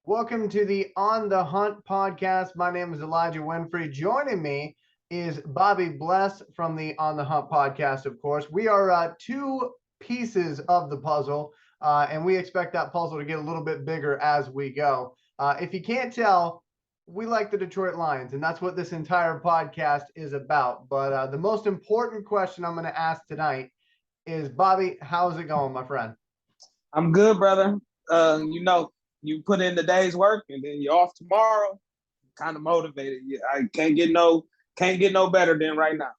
Welcome to the On the Hunt podcast. My name is Elijah Winfrey. Joining me is Bobby Bless from the On the Hunt podcast, of course. We are two pieces of the puzzle, and we expect that puzzle to get a little bit bigger as we go. If you can't tell, we like the Detroit Lions, and that's what this entire podcast is about. But the most important question I'm going to ask tonight is, Bobby, how's it going, my friend? I'm good, brother. You put in the day's work and then you're off tomorrow. Kind of motivated. I can't get no better than right now.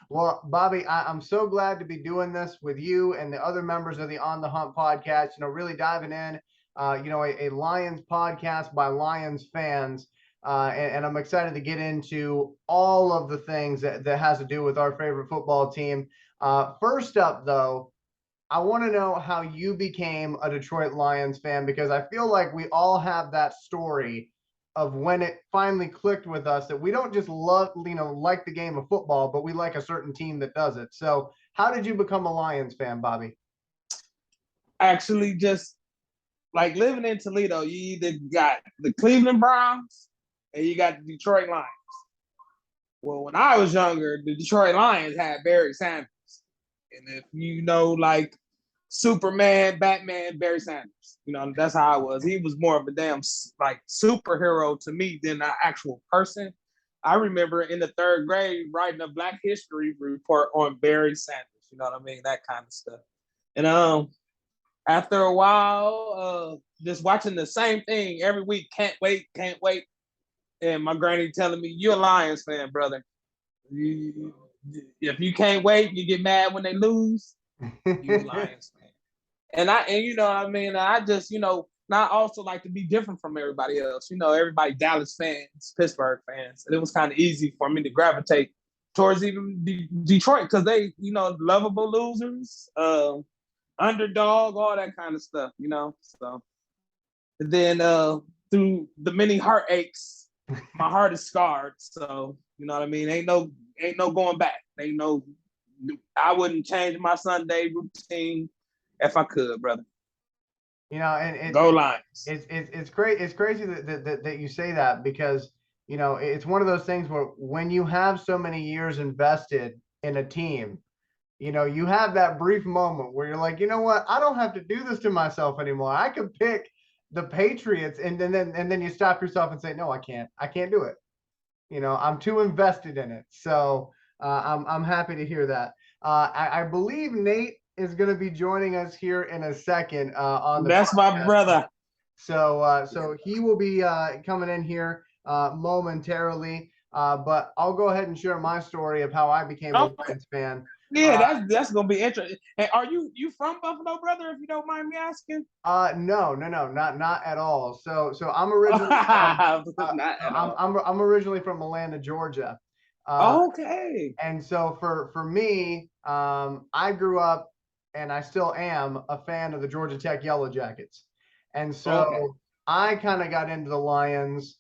Well, Bobby, I'm so glad to be doing this with you and the other members of the On the Hunt podcast. Really diving in. A Lions podcast by Lions fans, and I'm excited to get into all of the things that has to do with our favorite football team. First up, though, I want to know how you became a Detroit Lions fan, because I feel like we all have that story of when it finally clicked with us that we don't just like the game of football, but we like a certain team that does it. So how did you become a Lions fan, Bobby? Actually, just like living in Toledo, you either got the Cleveland Browns and you got the Detroit Lions. Well, when I was younger, the Detroit Lions had Barry Sanders. And if you know, like Superman, Batman, Barry Sanders, that's how I was. He was more of a damn like superhero to me than an actual person. I remember in the third grade writing a Black History report on Barry Sanders. You know what I mean? That kind of stuff. And after a while, just watching the same thing every week, can't wait. And my granny telling me, "You're a Lions fan, brother. If you can't wait, you get mad when they lose. You Lions fan." And you know what I mean? I just, not also like to be different from everybody else. Everybody Dallas fans, Pittsburgh fans. And it was kind of easy for me to gravitate towards even Detroit because they, lovable losers, underdog, all that kind of stuff, So and then through the many heartaches, my heart is scarred. So, you know what I mean? Ain't no going back. I wouldn't change my Sunday routine if I could, brother. And Go Lions. It's great. It's crazy that you say that, because it's one of those things where when you have so many years invested in a team, you have that brief moment where you're like, you know what, I don't have to do this to myself anymore. I could pick the Patriots, and then you stop yourself and say, no, I can't do it. I'm too invested in it. So I'm happy to hear that. I believe Nate is going to be joining us here in a second on the That's podcast. My brother. So he will be coming in here momentarily. But I'll go ahead and share my story of how I became a Lions fan. Yeah, that's gonna be interesting. And are you from Buffalo, brother? If you don't mind me asking. No, not at all. So I'm originally I'm originally from Atlanta, Georgia. Okay. And so for me, I grew up, and I still am, a fan of the Georgia Tech Yellow Jackets. And so I kind of got into the Lions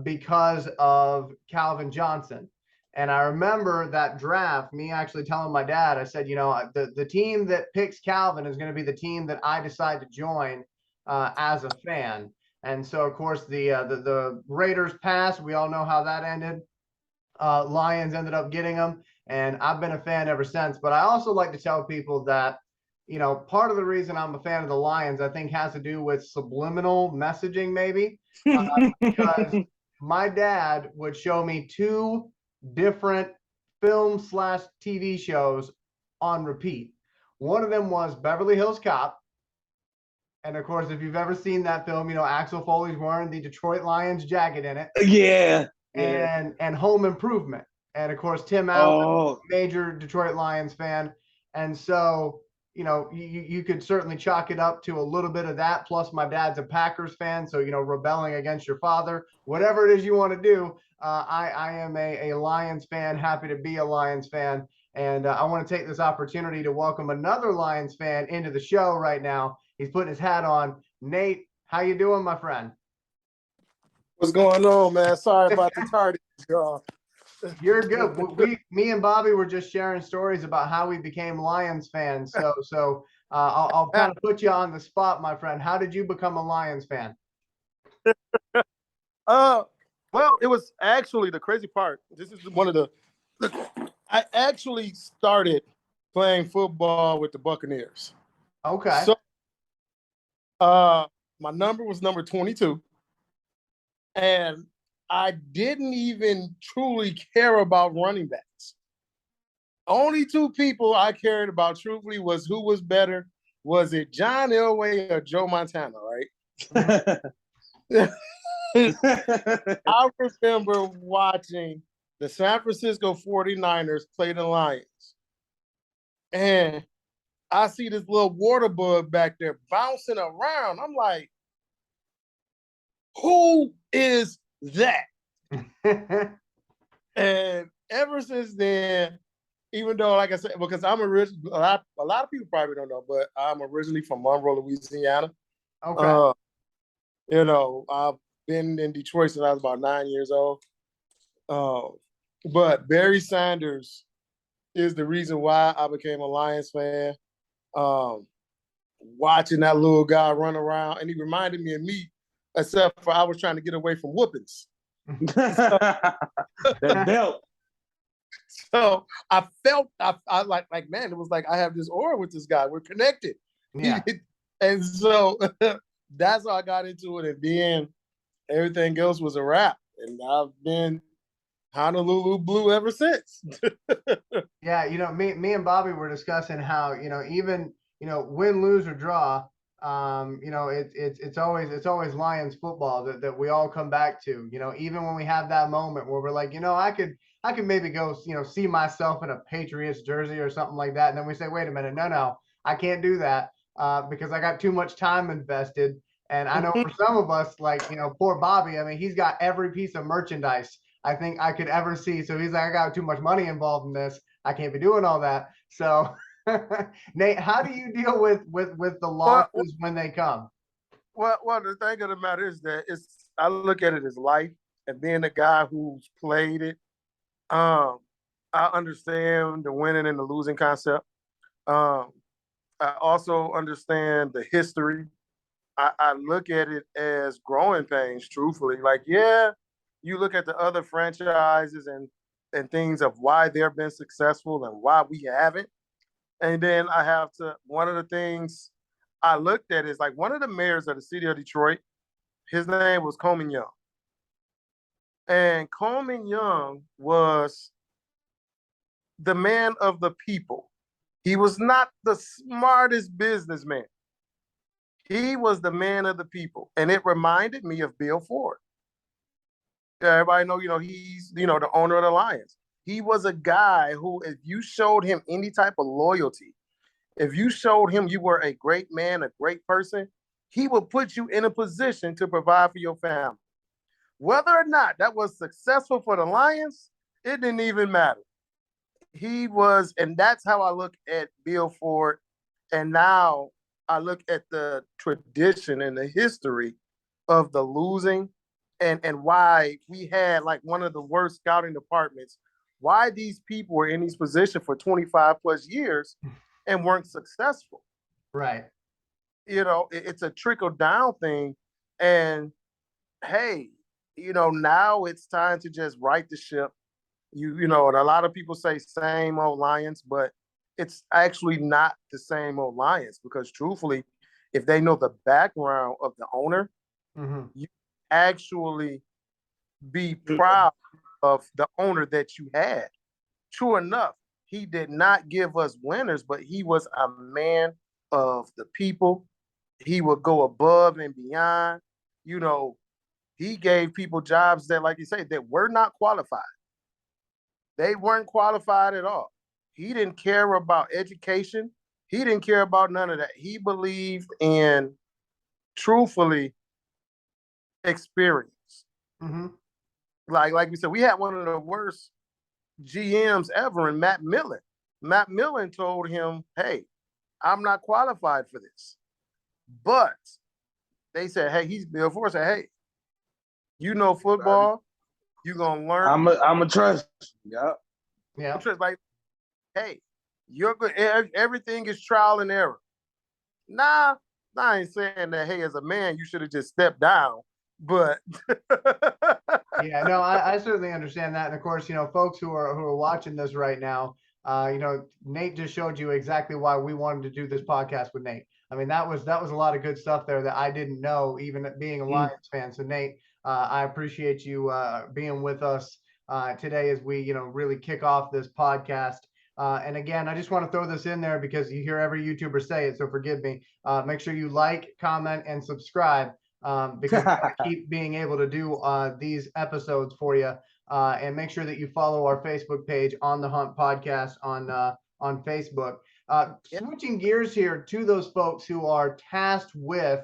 because of Calvin Johnson. And I remember that draft, me actually telling my dad, I said, the team that picks Calvin is going to be the team that I decide to join as a fan. And so, of course, the Raiders passed. We all know how that ended. Lions ended up getting them, and I've been a fan ever since. But I also like to tell people that, part of the reason I'm a fan of the Lions, I think, has to do with subliminal messaging, maybe, because my dad would show me two different film/TV shows on repeat. One of them was Beverly Hills Cop. And of course, if you've ever seen that film, Axel Foley's wearing the Detroit Lions jacket in it. Yeah. And Home Improvement. And of course, Tim Allen, major Detroit Lions fan. And so, you could certainly chalk it up to a little bit of that. Plus, my dad's a Packers fan. So, rebelling against your father, whatever it is you want to do. I am a Lions fan, happy to be a Lions fan. And I want to take this opportunity to welcome another Lions fan into the show right now. He's putting his hat on. Nate, how you doing, my friend? What's going on, man? Sorry about the tardiness, y'all. You're good. Me and Bobby were just sharing stories about how we became Lions fans. So I'll kind of put you on the spot, my friend. How did you become a Lions fan? Well, it was actually the crazy part. This is one of the I actually started playing football with the Buccaneers. Okay. So my number was number 22. And I didn't even truly care about running backs. Only two people I cared about truthfully was who was better. Was it John Elway or Joe Montana, right? I remember watching the San Francisco 49ers play the Lions. And I see this little water bug back there bouncing around. I'm like, who is that? And ever since then, even though, like I said, because I'm originally, a lot of people probably don't know, but I'm originally from Monroe, Louisiana. Okay. I've been in Detroit since I was about 9 years old. But Barry Sanders is the reason why I became a Lions fan. Watching that little guy run around, and he reminded me of me, except for I was trying to get away from whoopings. That belt. So I felt I like man, it was like I have this aura with this guy. We're connected. Yeah. And so that's how I got into it. And then everything else was a wrap. And I've been Honolulu Blue ever since. Yeah, me and Bobby were discussing how, even, win, lose or draw, it's always Lions football that we all come back to, even when we have that moment where we're like, I could maybe go, see myself in a Patriots jersey or something like that. And then we say, wait a minute, no, I can't do that because I got too much time invested. And I know for some of us, like, poor Bobby, I mean, he's got every piece of merchandise I think I could ever see. So he's like, I got too much money involved in this. I can't be doing all that. So Nate, how do you deal with the losses when they come? Well, the thing of the matter is that I look at it as life, and being a guy who's played it, I understand the winning and the losing concept. I also understand the history. I look at it as growing pains, truthfully. Like, yeah, you look at the other franchises and things of why they've been successful and why we haven't. And then one of the things I looked at is like one of the mayors of the city of Detroit, his name was Coleman Young. And Coleman Young was the man of the people. He was not the smartest businessman. He was the man of the people. And it reminded me of Bill Ford. Everybody know, he's, the owner of the Lions. He was a guy who, if you showed him any type of loyalty, if you showed him you were a great man, a great person, he would put you in a position to provide for your family. Whether or not that was successful for the Lions, it didn't even matter. He was, and that's how I look at Bill Ford. And now I look at the tradition and the history of the losing and why we had like one of the worst scouting departments, why these people were in these positions for 25 plus years and weren't successful. Right. It's a trickle down thing. And hey, now it's time to just right the ship. And a lot of people say same old Lions, but it's actually not the same old Lions because truthfully, if they know the background of the owner, you actually be proud of the owner that you had. True enough, he did not give us winners, but he was a man of the people. He would go above and beyond. He gave people jobs that, like you say, that were not qualified. They weren't qualified at all. He didn't care about education. He didn't care about none of that. He believed in, truthfully, experience. Like we said, we had one of the worst GMs ever in Matt Millen. Matt Millen told him, hey, I'm not qualified for this. But they said, hey, he's Bill Ford said, hey, football, you're gonna learn. I'm a trust. Yep. Yeah. Trust, like, hey, you're good. Everything is trial and error. Nah, I ain't saying that. Hey, as a man, you should have just stepped down. But Yeah, no, I certainly understand that. And of course, folks who are watching this right now, Nate just showed you exactly why we wanted to do this podcast with Nate. I mean, that was a lot of good stuff there that I didn't know, even being a Lions fan. So Nate, I appreciate you being with us today as we, really kick off this podcast. And again, I just want to throw this in there because you hear every YouTuber say it, so forgive me. Make sure you like, comment, and subscribe. Because we want to keep being able to do these episodes for you. And make sure that you follow our Facebook page, On the Hunt Podcast, on Facebook. Switching gears here to those folks who are tasked with,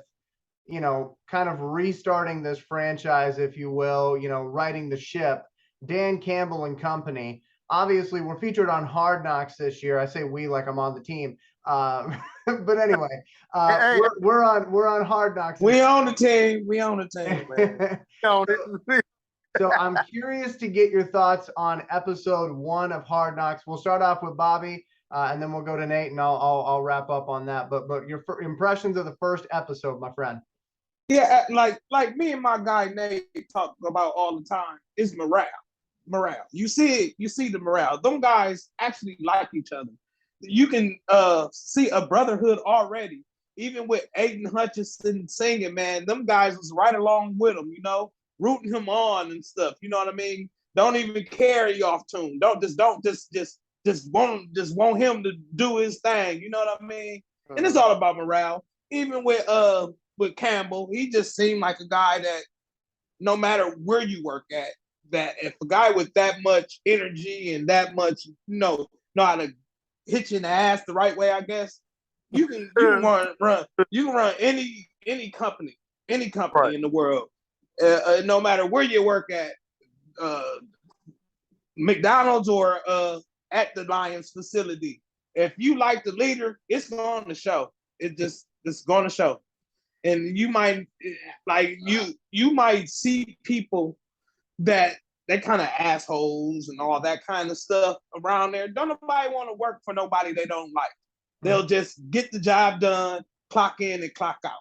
kind of restarting this franchise, if you will, righting the ship. Dan Campbell and company. Obviously, we're featured on Hard Knocks this year. I say we like I'm on the team. But anyway, hey, we're on Hard Knocks. We on the team. We on the team, man. So I'm curious to get your thoughts on episode 1 of Hard Knocks. We'll start off with Bobby, and then we'll go to Nate, and I'll wrap up on that. But your impressions of the first episode, my friend. Yeah, like me and my guy Nate talk about all the time is morale. You see the morale. Them guys actually like each other. You can see a brotherhood already. Even with Aiden Hutchinson singing, man, them guys was right along with him, rooting him on and stuff. You know what I mean? Don't even carry off tune. Don't want him to do his thing. You know what I mean? And it's all about morale. Even with Campbell, he just seemed like a guy that no matter where you work at, that if a guy with that much energy and that much, know how to hit you in the ass the right way, I guess, you can run any company right in the world, no matter where you work at, McDonald's or at the Lions facility. If you like the leader, it's going to show. It's going to show. And you might you might see people that they kind of assholes and all that kind of stuff around there. Don't nobody want to work for nobody they don't like. They'll just get the job done, clock in and clock out.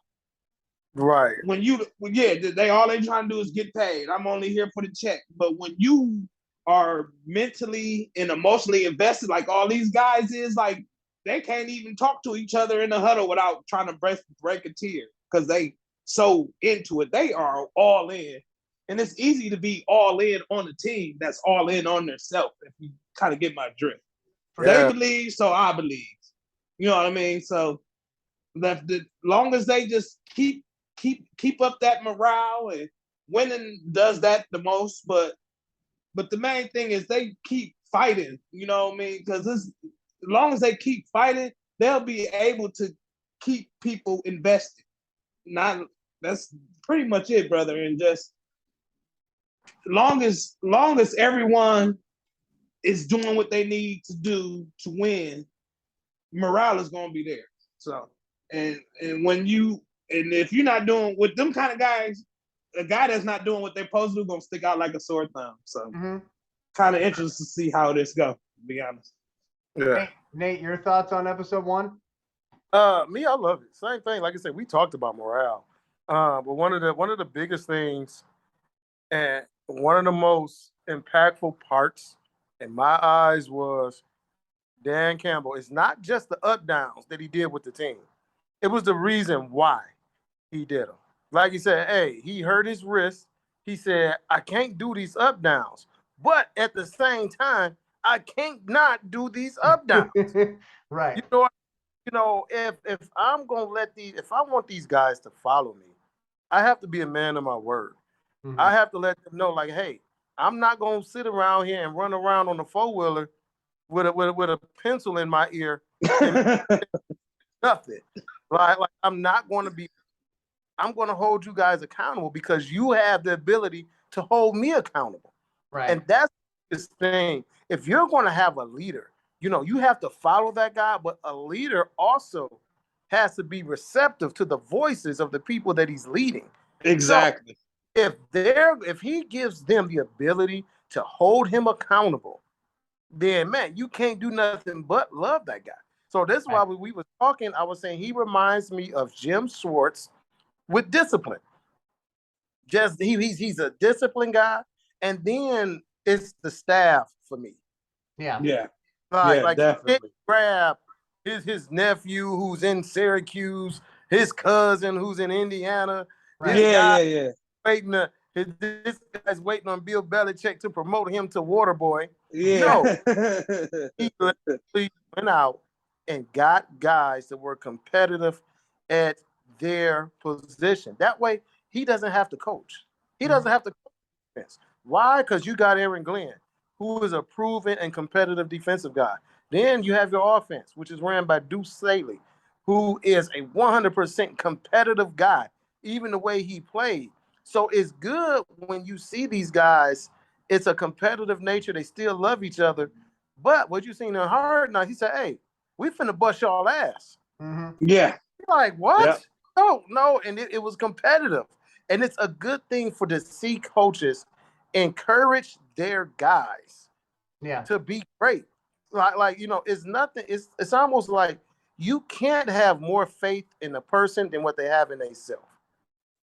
Right. They all they trying to do is get paid. I'm only here for the check. But when you are mentally and emotionally invested, like all these guys is, like they can't even talk to each other in the huddle without trying to break a tear because they so into it. They are all in. And it's easy to be all in on a team that's all in on themselves, if you kind of get my drift. Yeah. They believe, so I believe. You know what I mean? So as long as they just keep up that morale, and winning does that the most, but the main thing is they keep fighting, you know what I mean? Because as long as they keep fighting, they'll be able to keep people invested. That's pretty much it, brother. And just long as everyone is doing what they need to do to win, morale is going to be there. So, and if you're not doing with them kind of guys, a guy that's not doing what they're supposed to do going to stick out like a sore thumb. So, kind of interested to see how this goes, to be honest. Yeah. Nate, your thoughts on episode 1? Me, I love it. Same thing. Like I said, we talked about morale. But one of the biggest things and one of the most impactful parts in my eyes was Dan Campbell. It's not just the up downs that he did with the team. It was the reason why he did them. Like he said, hey, he hurt his wrist. He said, I can't do these up downs. But at the same time, I can't not do these up downs. Right. If I'm gonna if I want these guys to follow me, I have to be a man of my word. Mm-hmm. I have to let them know, like, hey, I'm not gonna sit around here and run around on a 4-wheeler with a pencil in my ear. Nothing. Like I'm gonna hold you guys accountable because you have the ability to hold me accountable. Right. And that's this thing. If you're gonna have a leader, you have to follow that guy, but a leader also has to be receptive to the voices of the people that he's leading. Exactly. So if he gives them the ability to hold him accountable, then man, you can't do nothing but love that guy. So this is why we were talking. I was saying he reminds me of Jim Schwartz with discipline. Just he's a disciplined guy, and then it's the staff for me. Yeah. Like definitely. Grab his nephew who's in Syracuse, his cousin who's in Indiana. Right. This guy's waiting on Bill Belichick to promote him to water boy. Yeah. No, he literally went out and got guys that were competitive at their position. That way, he doesn't have to coach. He doesn't have to coach defense. Why? Because you got Aaron Glenn, who is a proven and competitive defensive guy. Then you have your offense, which is ran by Deuce Staley, who is a 100% competitive guy, even the way he played. So it's good when you see these guys. It's a competitive nature. They still love each other. But what you seen in Hard Knocks, he said, hey, we finna bust y'all ass. Yeah. You're like, what? Yep. No. And it was competitive. And it's a good thing for the C coaches encourage their guys to be great. Like it's nothing. It's almost like you can't have more faith in a person than what they have in themselves.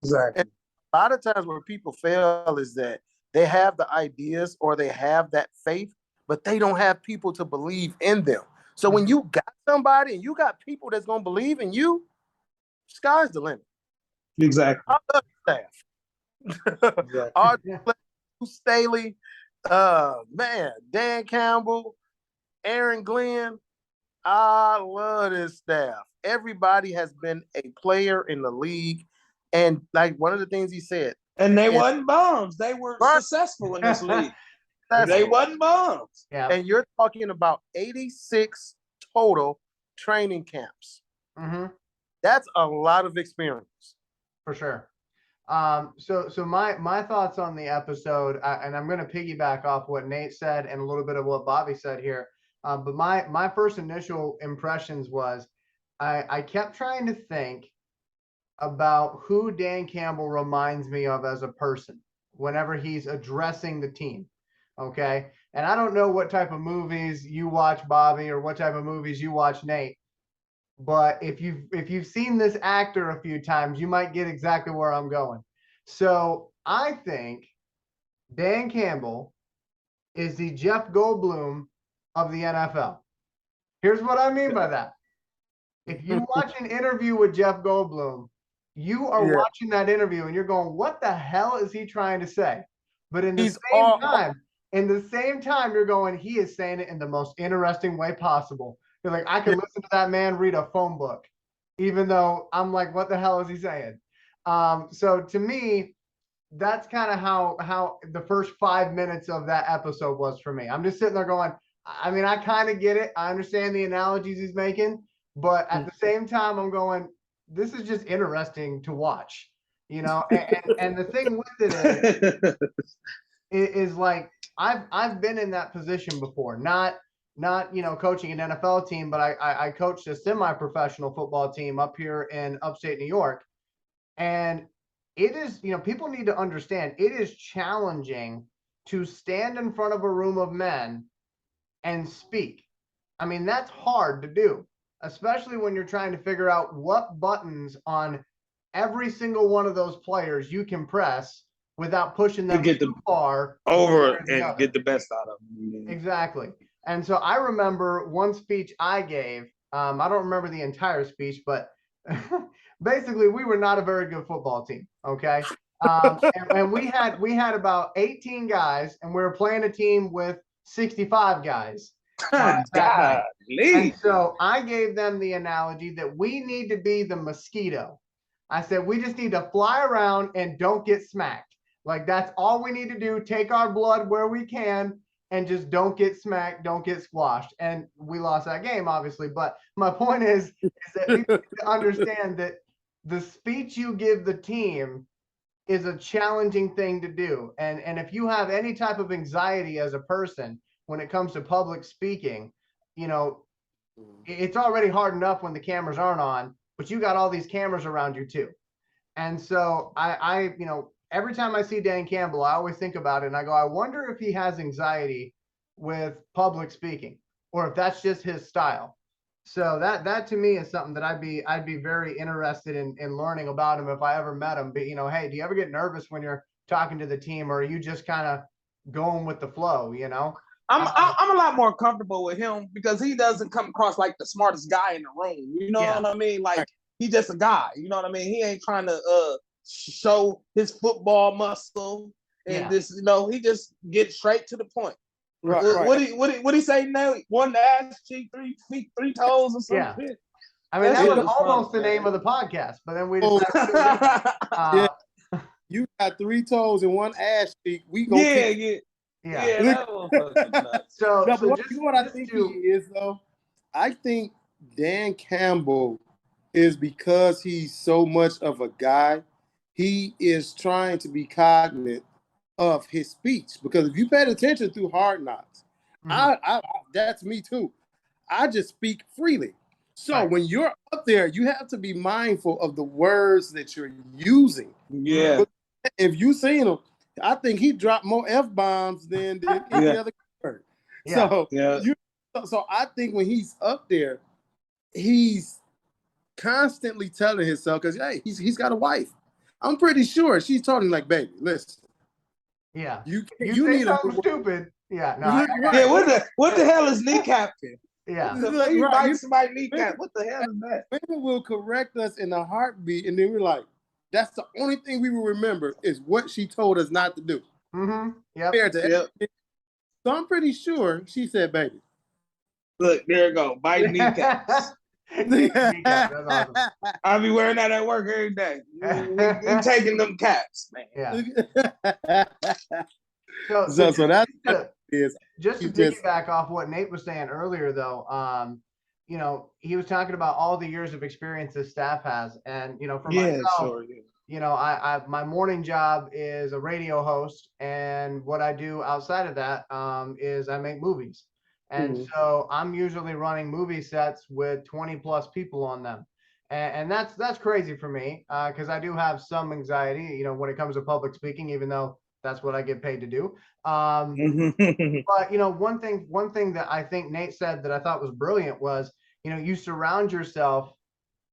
Exactly. And a lot of times where people fail is that they have the ideas or they have that faith, but they don't have people to believe in them. So when you got somebody and you got people that's gonna believe in you, sky's the limit. Exactly. I love staff. Exactly. Staley, Dan Campbell, Aaron Glenn. I love this staff. Everybody has been a player in the league. And like one of the things he said. And they wasn't bums. They were successful in this league. They wasn't bums. Yeah. And you're talking about 86 total training camps. That's a lot of experience. For sure. So my thoughts on the episode, and I'm going to piggyback off what Nate said and a little bit of what Bobby said here. But my first initial impressions was I kept trying to think about who Dan Campbell reminds me of as a person whenever he's addressing the team. Okay. And I don't know what type of movies you watch, Bobby, or what type of movies you watch, Nate. But if you've seen this actor a few times, you might get exactly where I'm going. So I think Dan Campbell is the Jeff Goldblum of the NFL. Here's what I mean by that. If you watch an interview with Jeff Goldblum, you are watching that interview and you're going, what the hell is he trying to say? But in the same time, you're going, he is saying it in the most interesting way possible. You're like, I could listen to that man read a phone book, even though I'm like, what the hell is he saying? So to me, that's kind of how the first 5 minutes of that episode was for me. I'm just sitting there going, I mean, I kind of get it. I understand the analogies he's making, but at the same time, I'm going, this is just interesting to watch, and the thing with it is like, I've been in that position before, not coaching an NFL team, but I coached a semi-professional football team up here in upstate New York. And it is, people need to understand, it is challenging to stand in front of a room of men and speak. I mean, that's hard to do, especially when you're trying to figure out what buttons on every single one of those players you can press without pushing them too far over and get the best out of them. Exactly. And so I remember one speech I gave. I don't remember the entire speech, but basically we were not a very good football team. Okay. And we had about 18 guys, and we were playing a team with 65 guys. And so I gave them the analogy that we need to be the mosquito. I said, we just need to fly around and don't get smacked. Like, that's all we need to do. Take our blood where we can and just don't get smacked, don't get squashed. And we lost that game, obviously. But my point is that people need to understand that the speech you give the team is a challenging thing to do. And if you have any type of anxiety as a person when it comes to public speaking, it's already hard enough when the cameras aren't on, but you got all these cameras around you too. And so I every time I see Dan Campbell, I always think about it and I go, I wonder if he has anxiety with public speaking or if that's just his style. So that to me is something that I'd be very interested in learning about him if I ever met him. But hey, do you ever get nervous when you're talking to the team, or are you just kind of going with the flow? I'm a lot more comfortable with him because he doesn't come across like the smartest guy in the room. You know Yeah. what I mean? Like he's just a guy. You know what I mean? He ain't trying to show his football muscle and this. He just gets straight to the point. Right, What he say now? One ass cheek, 3 feet, 3 toes, or some shit. I mean, that was almost the name of the podcast, but then we decided. Yeah, you got 3 toes and 1 ass cheek. We go. Yeah. That was fucking nuts. So you know what I think he is though? I think Dan Campbell is, because he's so much of a guy, he is trying to be cognizant of his speech. Because if you paid attention through Hard Knocks, I that's me too. I just speak freely. So when you're up there, you have to be mindful of the words that you're using. Yeah. But if you seen him, I think he dropped more F-bombs than any other word. So I think when he's up there, he's constantly telling himself, because he's got a wife. I'm pretty sure she's told him, like, baby, listen. Yeah. You need something stupid. Yeah. No. What the hell is kneecapping? Yeah. He bites somebody's kneecap. What the hell is that? Women will correct us in a heartbeat, and then we're like, that's the only thing we will remember is what she told us not to do. Yep. So I'm pretty sure she said, baby. Look, there you go. Bite kneecaps. That's awesome. I'll be wearing that at work every day. We taking them caps, man. Yeah. So just to piggyback off what Nate was saying earlier, though, he was talking about all the years of experience this staff has, and for myself, my morning job is a radio host, and what I do outside of that is I make movies, and so I'm usually running movie sets with 20 plus people on them, and that's crazy for me because I do have some anxiety, when it comes to public speaking, even though that's what I get paid to do. But one thing that I think Nate said that I thought was brilliant was, you surround yourself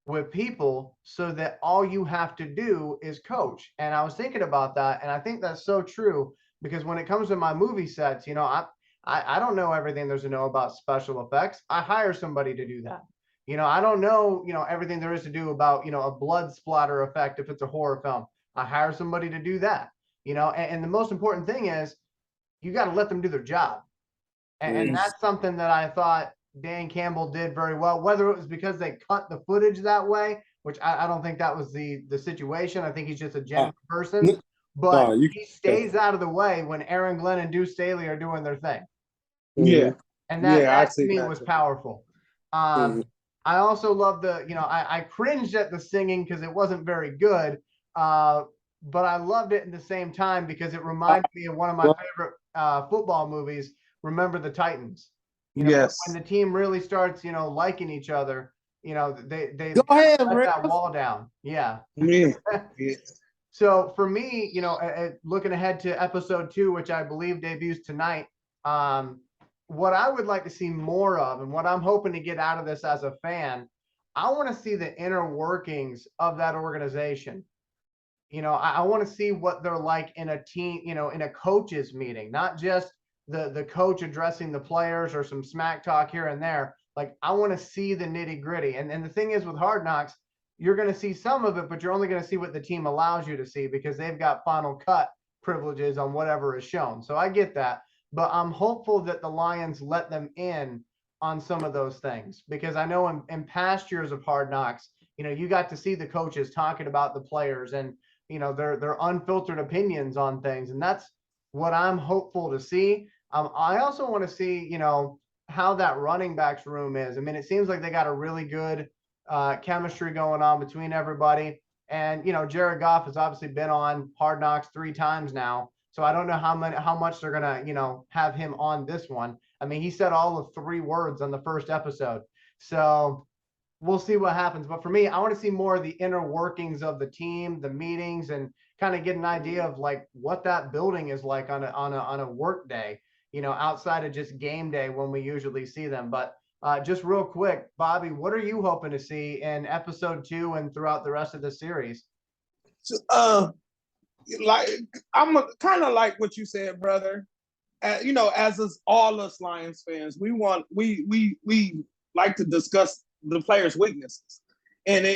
with people so that all you have to do is coach. And I was thinking about that, and I think that's so true, because when it comes to my movie sets, I don't know everything there's to know about special effects. I hire somebody to do that. I don't know, everything there is to do about, a blood splatter effect if it's a horror film. I hire somebody to do that. And the most important thing is you got to let them do their job. And that's something that I thought Dan Campbell did very well, whether it was because they cut the footage that way, which I don't think that was the situation. I think he's just a genuine person, but he stays out of the way when Aaron Glenn and Deuce Staley are doing their thing. Yeah. And that to me was powerful. I also love I cringed at the singing because it wasn't very good. But I loved it at the same time because it reminded me of one of my favorite football movies, Remember the Titans. When the team really starts, liking each other, they go ahead, let that wall down. Yeah. So for me, looking ahead to episode 2, which I believe debuts tonight, what I would like to see more of, and what I'm hoping to get out of this as a fan, I want to see the inner workings of that organization. I want to see what they're like in a team, in a coaches meeting, not just the coach addressing the players or some smack talk here and there. Like, I want to see the nitty gritty. And the thing is with Hard Knocks, you're going to see some of it, but you're only going to see what the team allows you to see because they've got final cut privileges on whatever is shown. So I get that, but I'm hopeful that the Lions let them in on some of those things, because I know in past years of Hard Knocks, you got to see the coaches talking about the players and their unfiltered opinions on things, and that's what I'm hopeful to see. I also want to see how that running backs room is. I mean, it seems like they got a really good chemistry going on between everybody, and Jared Goff has obviously been on Hard Knocks 3 times now, so I don't know how much they're gonna have him on this one. I mean, he said all of 3 words on the first episode, so we'll see what happens. But for me, I want to see more of the inner workings of the team, the meetings, and kind of get an idea of like what that building is like on a work day, outside of just game day when we usually see them. But just real quick, Bobby, what are you hoping to see in episode 2 and throughout the rest of the series? Like I'm kind of like what you said, brother. As us all us Lions fans, we like to discuss the players' weaknesses, and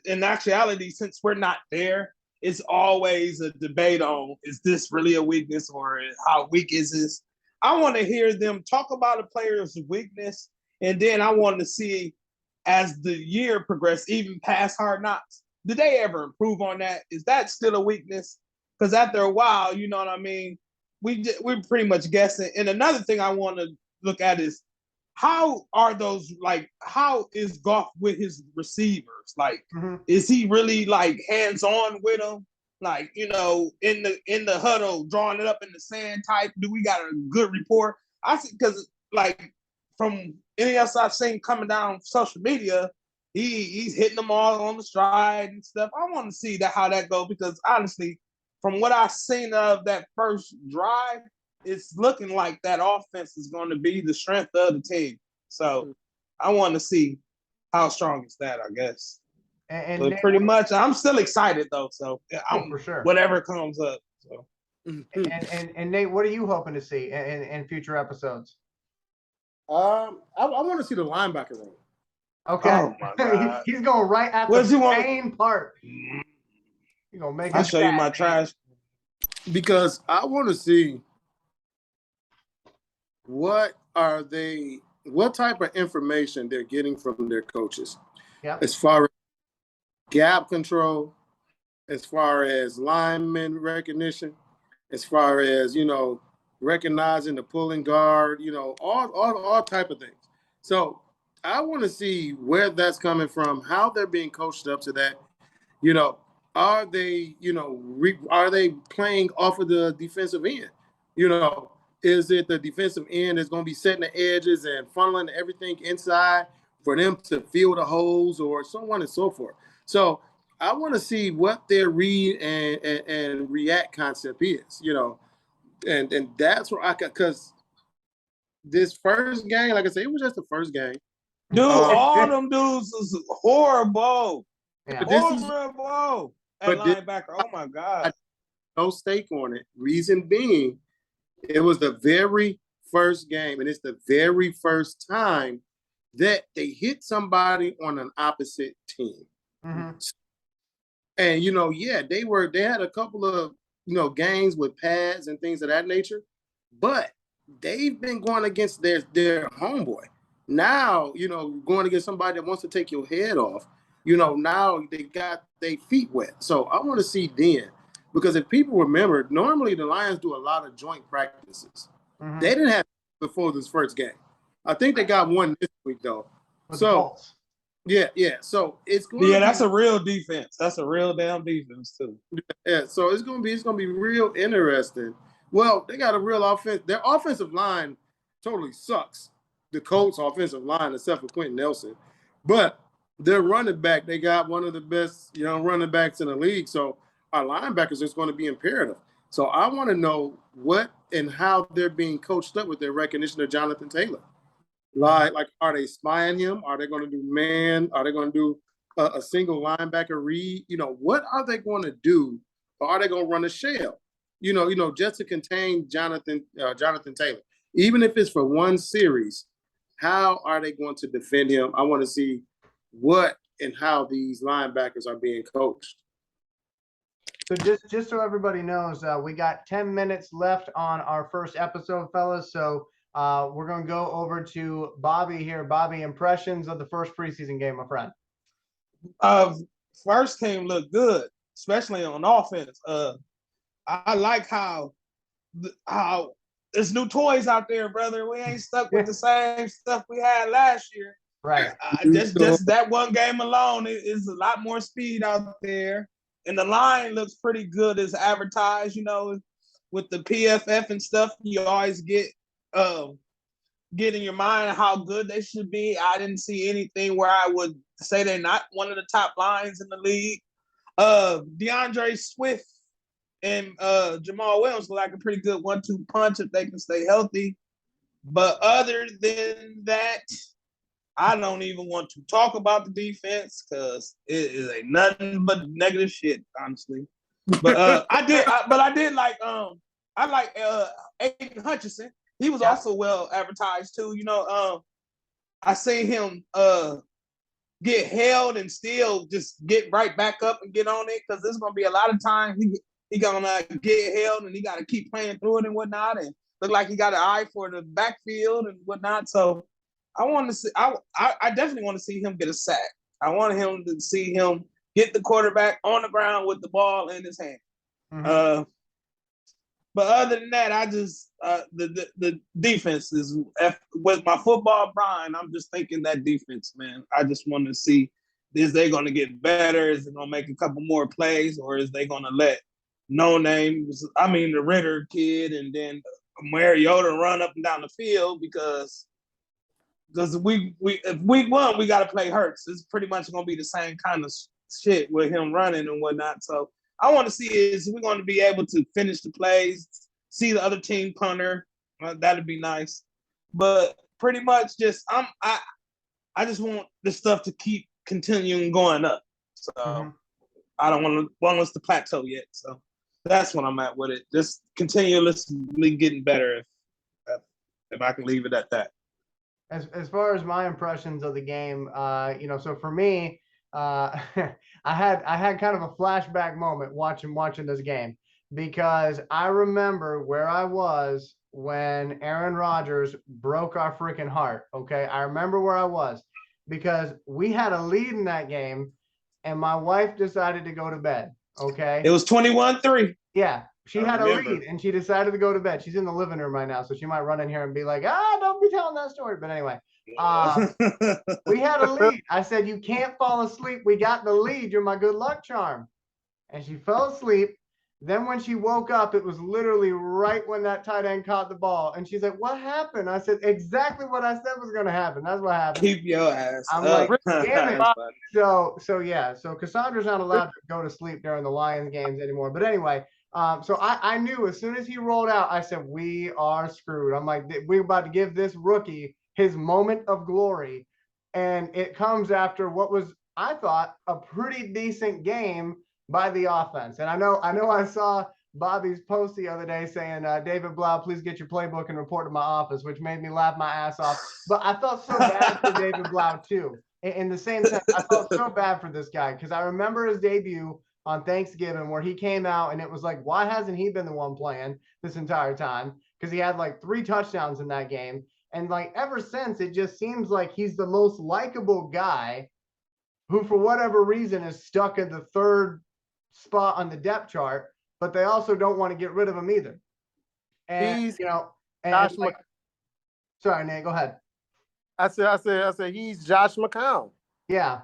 in actuality, since we're not there, it's always a debate on is this really a weakness or how weak is this? I want to hear them talk about a player's weakness, and then I want to see as the year progresses, even past Hard Knocks, did they ever improve on that? Is that still a weakness? Because after a while, you know what I mean, we're pretty much guessing. And another thing I want to look at is how is Goff with his receivers? Like, is he really like hands-on with them? Like, in the huddle, drawing it up in the sand type. Do we got a good rapport? I think because like from anything else I've seen coming down social media, he's hitting them all on the stride and stuff. I want to see how that goes because honestly, from what I've seen of that first drive, it's looking like that offense is going to be the strength of the team. So I want to see how strong is that, I guess. And but Nate, pretty much, I'm still excited though. So for sure, whatever comes up. So. And Nate, what are you hoping to see in future episodes? I want to see the linebacker room. Okay. Oh my God. He's going right at the main part. You're gonna make I'll show you my trash. Because I want to see what type of information they're getting from their coaches. Yeah. As far as gap control, as far as lineman recognition, as far as, recognizing the pulling guard, all type of things. So I want to see where that's coming from, how they're being coached up to that. Are they, are they playing off of the defensive end? Is it the defensive end that's going to be setting the edges and funneling everything inside for them to fill the holes or so on and so forth? So I want to see what their read and react concept is, and that's where because this first game, like I said, it was just the first game. Dude, all them dudes was horrible. Yeah. Horrible. At linebacker, oh my God. No stake on it. Reason being, it was the very first game, and it's the very first time that they hit somebody on an opposite team. Mm-hmm. And they had a couple of games with pads and things of that nature, but they've been going against their homeboy. Now, going against somebody that wants to take your head off, now they got their feet wet. So I want to see then, because if people remember, normally the Lions do a lot of joint practices. Mm-hmm. They didn't have before this first game. I think they got one this week though. Yeah. So it's going. Yeah, that's a real defense. That's a real damn defense too. Yeah. So it's gonna be real interesting. Well, they got a real offense. Their offensive line totally sucks. The Colts' offensive line, except for Quentin Nelson, but their running back, they got one of the best running backs in the league. So our linebackers is going to be imperative. So I want to know what and how they're being coached up with their recognition of Jonathan Taylor. Like, are they spying him? Are they going to do man? Are they going to do a single linebacker read? What are they going to do? Or are they going to run a shell? Just to contain Jonathan Taylor. Even if it's for one series, how are they going to defend him? I want to see what and how these linebackers are being coached. So just so everybody knows, we got 10 minutes left on our first episode, fellas. So we're going to go over to Bobby here. Bobby, impressions of the first preseason game, my friend. First team looked good, especially on offense. I like how there's new toys out there, brother. We ain't stuck with the same stuff we had last year. Right. Just that one game alone is a lot more speed out there. And the line looks pretty good as advertised, with the PFF and stuff. You always get in your mind how good they should be. I didn't see anything where I would say they're not one of the top lines in the league. DeAndre Swift and Jamal Williams look like a pretty good 1-2 punch if they can stay healthy. But other than that, I don't even want to talk about the defense because it is a nothing but negative shit, honestly. But I did like Aiden Hutchinson. He was also well advertised too. I seen him get held and still just get right back up and get on it because there's gonna be a lot of times he gonna get held and he got to keep playing through it and whatnot, and look like he got an eye for the backfield and whatnot. So I want to see. I definitely want to see him get a sack. I want him to see him get the quarterback on the ground with the ball in his hand. Mm-hmm. But other than that, I just the defense is with my football Brian. I'm just thinking that defense, man. I just want to see, is they going to get better? Is they going to make a couple more plays, or is they going to let the Ritter kid and then Mariota run up and down the field because if week one we got to play Hurts. It's pretty much going to be the same kind of shit with him running and whatnot. So I want to see is we're going to be able to finish the plays, see the other team punter. That'd be nice. But pretty much just I just want the stuff to keep continuing going up. So I don't want us to plateau yet. So that's what I'm at with it. Just continuously getting better if I can leave it at that. As far as my impressions of the game, so for me, I had kind of a flashback moment watching this game because I remember where I was when Aaron Rodgers broke our freaking heart. Okay, I remember where I was because we had a lead in that game, and my wife decided to go to bed. Okay, it was 21-3. Yeah, she had a lead and she decided to go to bed. She's in the living room right now, so she might run in here and be like, don't be telling that story. But anyway, we had a lead. I said, you can't fall asleep. We got the lead. You're my good luck charm. And she fell asleep. Then when she woke up, it was literally right when that tight end caught the ball. And she's like, what happened? I said, exactly what I said was going to happen. That's what happened. Keep your ass I'm up. like, damn it. So Cassandra's not allowed to go to sleep during the Lions games anymore. But anyway, so I knew as soon as he rolled out, I said, we are screwed. I'm like, we're about to give this rookie his moment of glory. And it comes after what was, I thought, a pretty decent game by the offense. And I know I saw Bobby's post the other day saying, David Blau, please get your playbook and report to my office, which made me laugh my ass off. But I felt so bad for David Blau too. In the same sense, I felt so bad for this guy because I remember his debut on Thanksgiving where he came out and it was like, why hasn't he been the one playing this entire time? Because he had like 3 touchdowns in that game. And like ever since, it just seems like he's the most likable guy who, for whatever reason, is stuck in the 3rd spot on the depth chart, but they also don't want to get rid of him either. And sorry, Nate, go ahead. I said he's Josh McCown. Yeah.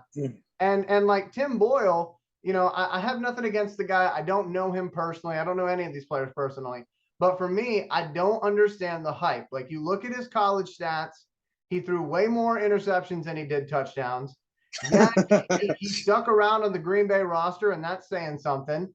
And like Tim Boyle, I have nothing against the guy. I don't know him personally. I don't know any of these players personally. But for me, I don't understand the hype. Like you look at his college stats, he threw way more interceptions than he did touchdowns. Yeah, he stuck around on the Green Bay roster, and that's saying something.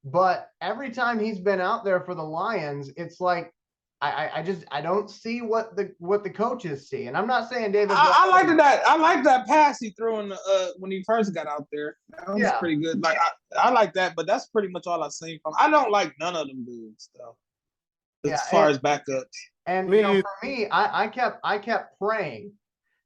But every time he's been out there for the Lions, it's like I don't see what the coaches see. And I'm not saying David. I like that pass he threw in when he first got out there. That was pretty good. Like I like that, but that's pretty much all I've seen from. I don't like none of them dudes though. As far as backups. And for me, I kept praying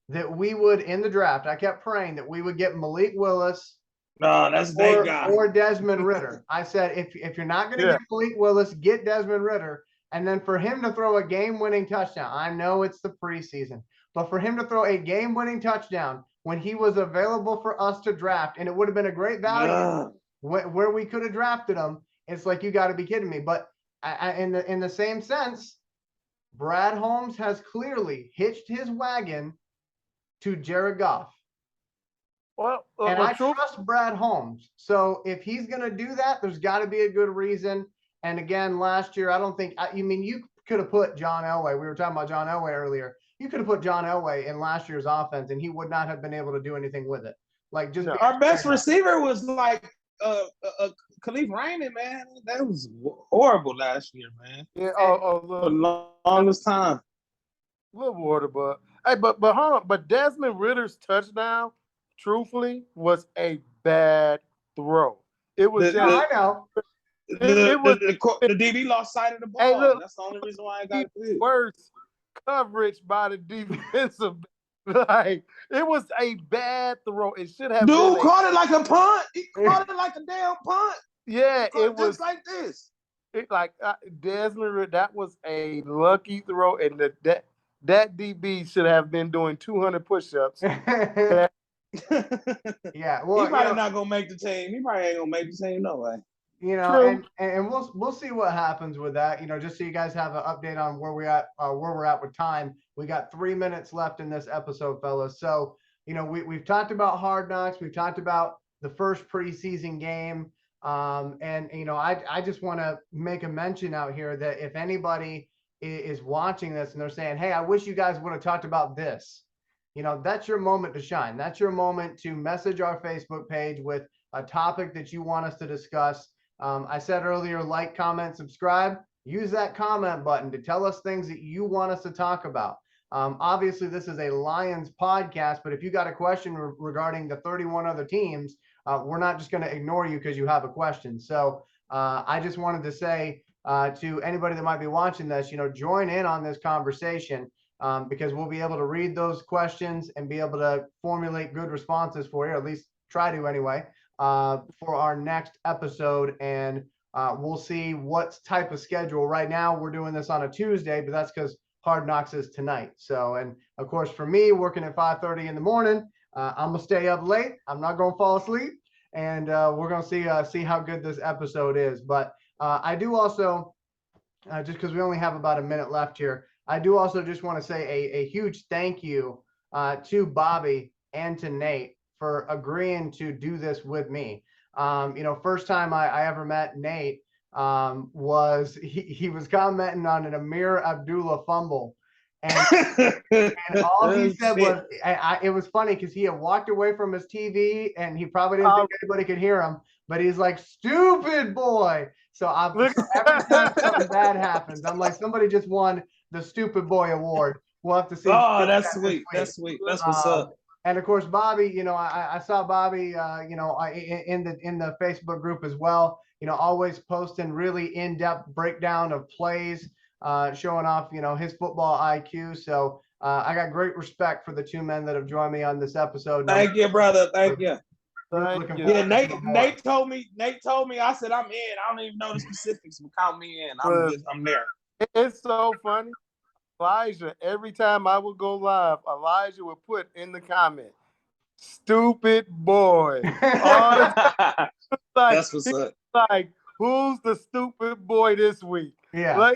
that we would in the draft. I kept praying that we would get Malik Willis. No, that's that guy. Or Desmond Ritter. I said, if you're not going to get Malik Willis, get Desmond Ritter. And then for him to throw a game-winning touchdown, I know it's the preseason, but for him to throw a game-winning touchdown when he was available for us to draft, and it would have been a great value where we could have drafted him, it's like, you got to be kidding me. But in the same sense, Brad Holmes has clearly hitched his wagon to Jared Goff. Well, and I trust Brad Holmes. So if he's going to do that, there's got to be a good reason. And again, last year, I don't think – you could have put John Elway. We were talking about John Elway earlier. You could have put John Elway in last year's offense, and he would not have been able to do anything with it. Like just our best receiver was like Khalif Raymond, man. That was horrible last year, man. Yeah, for the longest time. A little water, but Hey, but hold on. But Desmond Ritter's touchdown, truthfully, was a bad throw. It was No, I know. it was. The DB lost sight of the ball. Hey, look, That's the only reason why I got it. Worse coverage by the defensive. Like it was a bad throw. It should have Dude been caught it like a punt. He caught it like a damn punt. Yeah, it was just like this. Desmond Ridder. That was a lucky throw, and that DB should have been doing 200 push-ups. Yeah, well, he probably not gonna make the team. He probably ain't gonna make the team no way. And we'll see what happens with that. Just so you guys have an update on where we're at with time. We got 3 minutes left in this episode, fellas. So we've talked about Hard Knocks. We've talked about the first preseason game. I just want to make a mention out here that if anybody is watching this and they're saying, hey, I wish you guys would have talked about this, that's your moment to shine. That's your moment to message our Facebook page with a topic that you want us to discuss. I said earlier, like, comment, subscribe. Use that comment button to tell us things that you want us to talk about. Obviously, this is a Lions podcast, but if you got a question regarding the 31 other teams, we're not just going to ignore you because you have a question. So I just wanted to say to anybody that might be watching this, join in on this conversation because we'll be able to read those questions and be able to formulate good responses for you, or at least try to anyway, for our next episode. And we'll see what type of schedule. Right now, we're doing this on a Tuesday, but that's because Hard Knocks is tonight. So, and of course, for me, working at 5:30 in the morning, I'm gonna stay up late. I'm not gonna fall asleep, and we're gonna see how good this episode is. But I do also, just because we only have about a minute left here, I do also just want to say a huge thank you to Bobby and to Nate for agreeing to do this with me. First time I ever met Nate was he was commenting on an Amir Abdullah fumble. And all he said was, it was funny because he had walked away from his TV and he probably didn't think anybody could hear him, but he's like, stupid boy. So every time something bad happens, I'm like, somebody just won the stupid boy award. We'll have to see. Oh, that's sweet. That's sweet. That's what's up. And of course, Bobby, I saw Bobby, in the Facebook group as well, always posting really in-depth breakdown of plays, showing off, his football IQ. So I got great respect for the two men that have joined me on this episode. Thank you, brother. Thank you. Yeah, Nate told me. I said I'm in. I don't even know the specifics, but count me in. I'm there. It's so funny. Elijah, every time I would go live, Elijah would put in the comment, stupid boy. That's what's up. Like, who's the stupid boy this week? Yeah.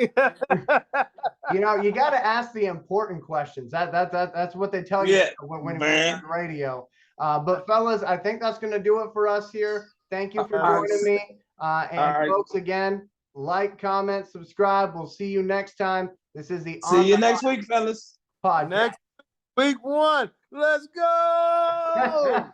You got to ask the important questions. That's what they tell you when you're on radio. But fellas, I think that's going to do it for us here. Thank you for joining me. And folks, again, like, comment, subscribe. We'll see you next time. This is the See you next week, fellas. Podcast. Next week 1. Let's go.